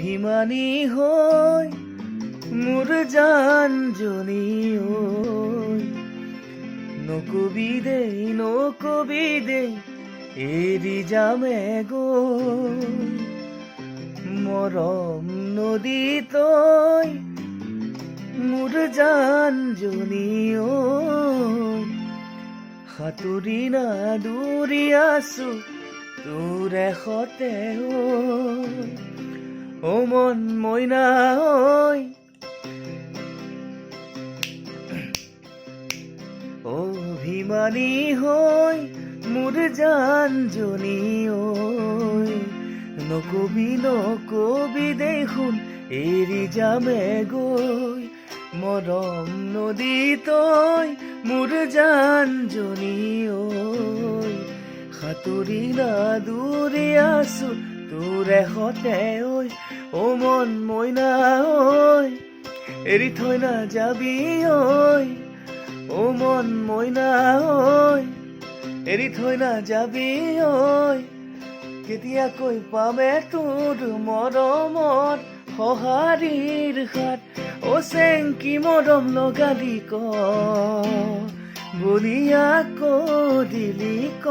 অভিমানী হৈ মোৰ জানজনী ঐ নকবি দেই এৰি যামে গৈ মৰম নদী তই মোৰ জানজনী ঐ সাঁতুৰি নাদুৰি আছো তোৰ এশতে ঐ মন মইনা ঐ অভিমানী হৈ মোৰ জানজনী ঐ নকবি দেখোন এৰি যামে গৈ মৰম নদী তই মোৰ জানজনী ঐ সাঁতুৰি নাদুৰি আছো তোৰ এশতে ঐ মন মইনা ঐ এৰি থৈ নাযাবি ঐ মন মইনা ঐ এৰি থৈ নাযাবি ঐ কেতিয়াকৈ পামে তোৰ মৰমত সঁহাৰিৰ হাত চেংকি মৰম লগালি ক বলিয়া ক দিলি ক